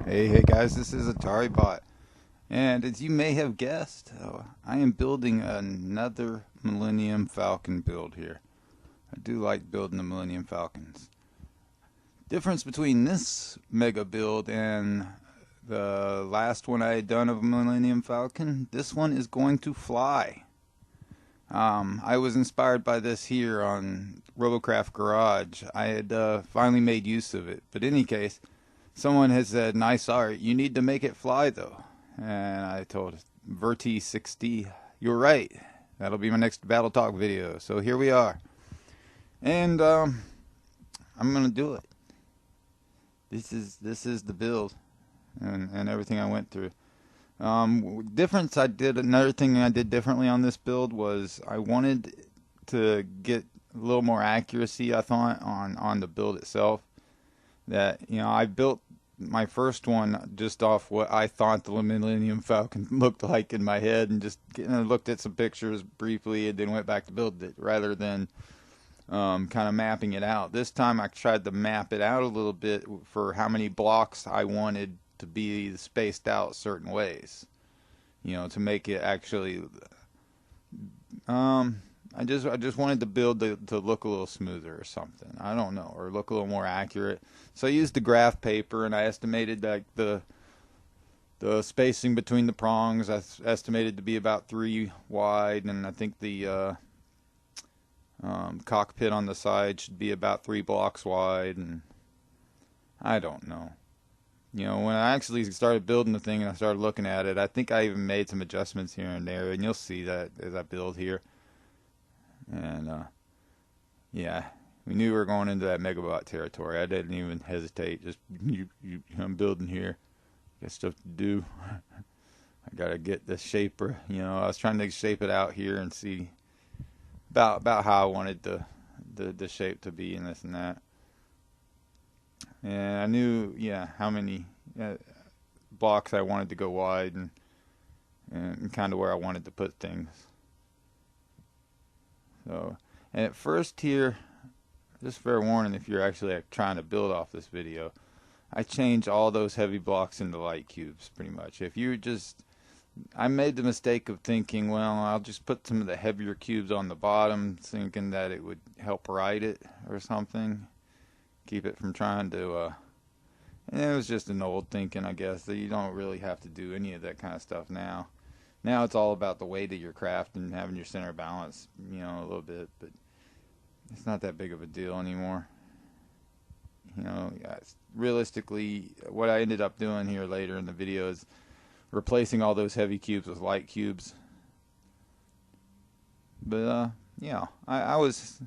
Hey guys, this is Ataribot, and as you may have guessed, I am building another Millennium Falcon build here. I do like building the Millennium Falcons. Difference between this mega build and the last one I had done of Millennium Falcon, this one is going to fly. I was inspired by this here on Robocraft Garage. I had finally made use of it, but in any case, someone has said, "Nice art, you need to make it fly though." And I told Verti60, "You're right, that'll be my next Battle Talk video." So here we are. And I'm gonna do it. This is the build and everything I went through. Another thing I did differently on this build was I wanted to get a little more accuracy, I thought, on the build itself. That, I built my first one just off what I thought the Millennium Falcon looked like in my head, and just looked at some pictures briefly and then went back to build it, rather than kind of mapping it out. This time I tried to map it out a little bit for how many blocks I wanted to be spaced out certain ways, to make it actually I just wanted the build to look a little smoother or something. I don't know, or look a little more accurate. So I used the graph paper, and I estimated like the spacing between the prongs. I estimated to be about 3 wide, and I think the cockpit on the side should be about 3 blocks wide. And I don't know. When I actually started building the thing and I started looking at it, I think I even made some adjustments here and there, and you'll see that as I build here. And yeah, we knew we were going into that Megabot territory. I didn't even hesitate. Just I'm building here. Got stuff to do. I gotta get the shaper. I was trying to shape it out here and see about how I wanted the shape to be and this and that. And I knew, how many blocks I wanted to go wide, and kind of where I wanted to put things. So, and at first here, just fair warning if you're actually trying to build off this video, I changed all those heavy blocks into light cubes pretty much. I made the mistake of thinking, well, I'll just put some of the heavier cubes on the bottom, thinking that it would help ride it or something. Keep it from trying to, and it was just an old thinking, I guess, that you don't really have to do any of that kind of stuff now. Now it's all about the weight of your craft and having your center balance, a little bit, but it's not that big of a deal anymore. Realistically, what I ended up doing here later in the video is replacing all those heavy cubes with light cubes. But, I was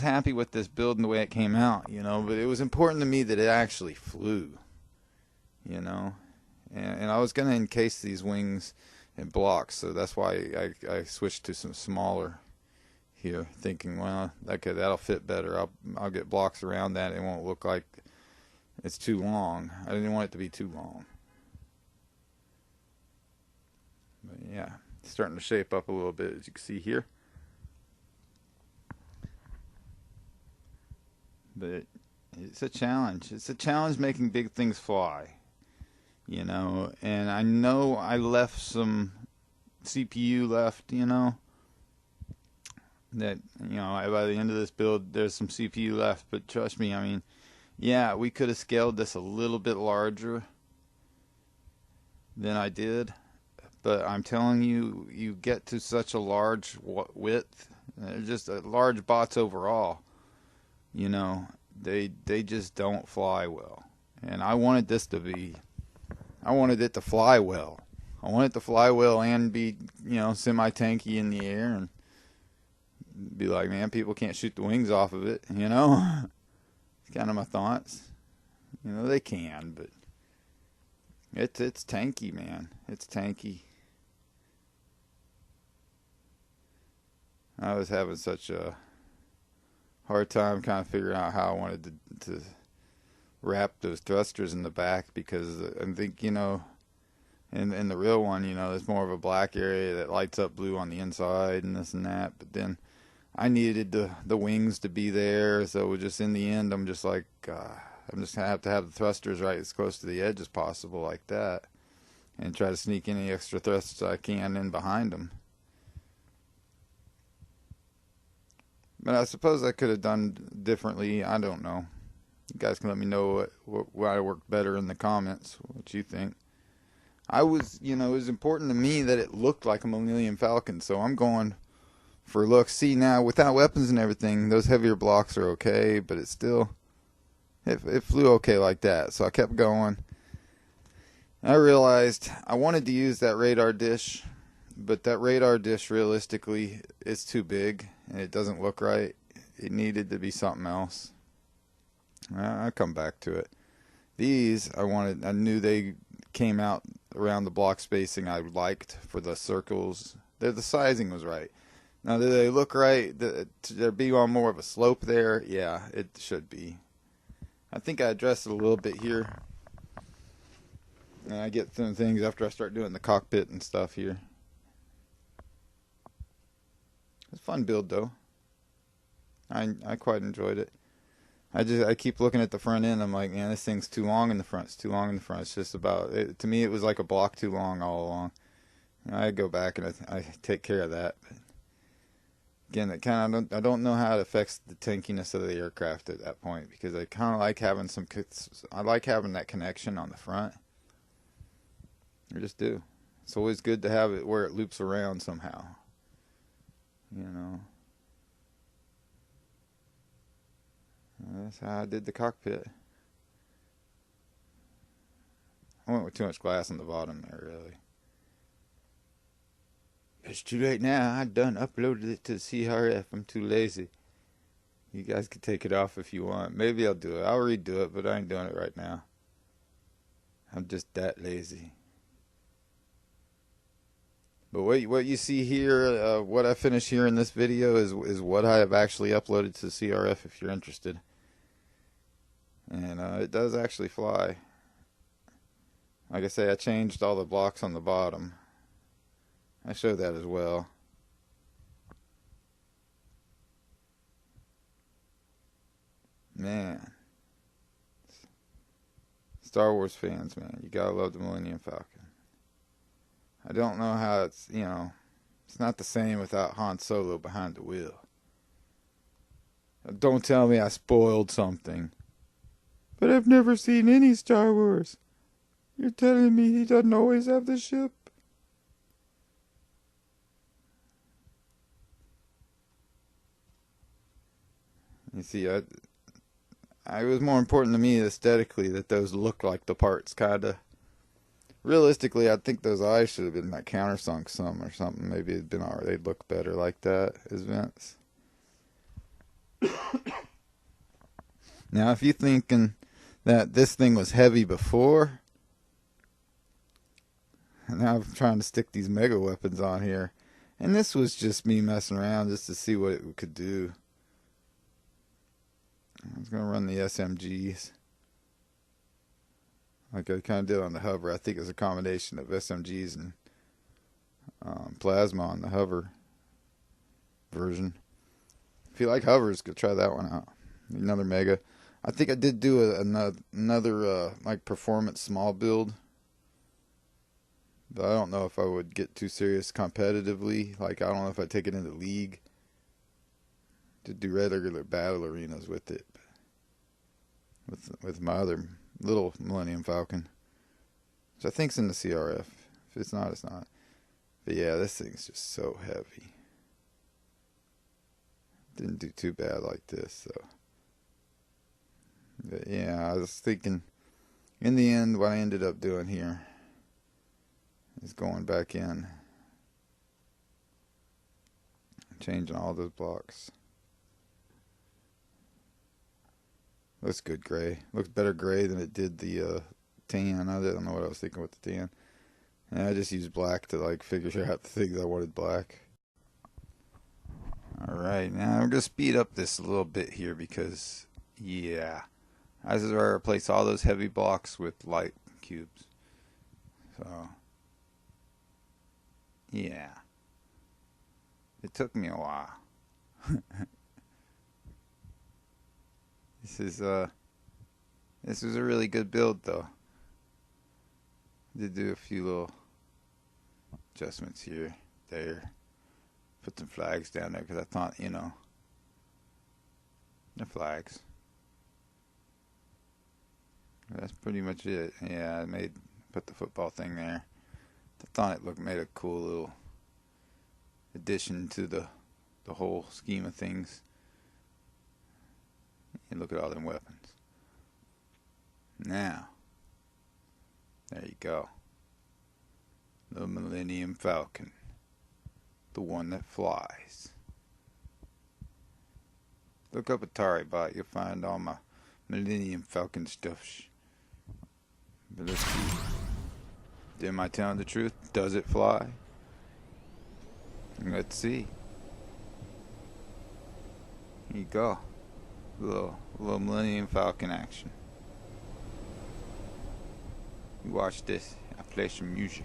happy with this build and the way it came out, but it was important to me that it actually flew, and I was going to encase these wings in blocks, so that's why I switched to some smaller here, thinking, well, okay, that'll fit better. I'll get blocks around that. It won't look like it's too long. I didn't want it to be too long. But yeah, it's starting to shape up a little bit, as you can see here. But it's a challenge. It's a challenge making big things fly, and I know I left some CPU left, that, by the end of this build, there's some CPU left, but trust me, we could have scaled this a little bit larger than I did, but I'm telling you, you get to such a large width, just large bots overall, they just don't fly well. And I wanted it to fly well. I want it to fly well and be, semi-tanky in the air, and be like, man, people can't shoot the wings off of it, It's kind of my thoughts. They can, but it's tanky, man. It's tanky. I was having such a hard time kind of figuring out how I wanted to wrap those thrusters in the back, because I think, in the real one, there's more of a black area that lights up blue on the inside and this and that, but then I needed the wings to be there, so just in the end, I'm just like, I'm just gonna have to have the thrusters right as close to the edge as possible, like that, and try to sneak any extra thrusters I can in behind them. But I suppose I could have done differently. I don't know. You guys can let me know what I worked better in the comments, what you think. I was, it was important to me that it looked like a Millennium Falcon, so I'm going for looks. See, now, without weapons and everything, those heavier blocks are okay, but it still, it flew okay like that, so I kept going. I realized I wanted to use that radar dish, but that radar dish, realistically, is too big, and it doesn't look right. It needed to be something else. I'll come back to it. These, I knew they came out around the block spacing I liked for the circles. The sizing was right. Now, do they look right? There be on more of a slope there? Yeah, it should be. I think I addressed it a little bit here. And I get some things after I start doing the cockpit and stuff here. It's a fun build, though. I quite enjoyed it. I keep looking at the front end. I'm like, man, this thing's too long in the front. It's too long in the front. It's just about it, to me, it was like a block too long all along. I go back and I take care of that. But again, I don't know how it affects the tankiness of the aircraft at that point, because I kind of like having I like having that connection on the front. I just do. It's always good to have it where it loops around somehow. That's how I did the cockpit. I went with too much glass on the bottom there, really. It's too late now. I done uploaded it to the CRF. I'm too lazy. You guys can take it off if you want. Maybe I'll do it. I'll redo it, but I ain't doing it right now. I'm just that lazy. But what you see here, what I finish here in this video is what I have actually uploaded to CRF if you're interested. And it does actually fly. Like I say, I changed all the blocks on the bottom. I showed that as well. Man. Star Wars fans, man, you gotta love the Millennium Falcon. I don't know how it's, it's not the same without Han Solo behind the wheel. Don't tell me I spoiled something. But I've never seen any Star Wars. You're telling me he doesn't always have the ship? You see, it was more important to me aesthetically that those look like the parts, kinda. Realistically, I think those eyes should have been like countersunk some or something. Maybe it'd been alright. They'd look better like that as vents. Now, if you're thinking that this thing was heavy before, now I'm trying to stick these mega weapons on here, and this was just me messing around just to see what it could do. I was gonna run the SMGs. Like I kind of did on the hover. I think it's a combination of SMGs and plasma on the hover version. If you like hovers, go try that one out. Another mega. I think I did do another like performance small build, but I don't know if I would get too serious competitively. Like I don't know if I'd take it into league to do regular battle arenas with it. With my other little Millennium Falcon, which I think's in the CRF. If it's not, it's not. But yeah, this thing's just so heavy. Didn't do too bad like this, so. But yeah, I was thinking, in the end, what I ended up doing here is going back in, changing all those blocks. Looks good gray. Looks better gray than it did the tan. I don't know what I was thinking with the tan. And I just used black to like figure out the things I wanted black. Alright, now I'm going to speed up this a little bit here because, yeah, this is where I replace all those heavy blocks with light cubes. So, yeah. It took me a while. This is This was a really good build, though. Did do a few little adjustments here, there. Put some flags down there because I thought, you know, they're flags. That's pretty much it. Yeah, I put the football thing there. I thought it made a cool little addition to the whole scheme of things. And look at all them weapons. Now, there you go. The Millennium Falcon. The one that flies. Look up Ataribot. You'll find all my Millennium Falcon stuff. But let's see. Am I telling the truth? Does it fly? Let's see. Here you go. Little Millennium Falcon action. You watch this. I play some music.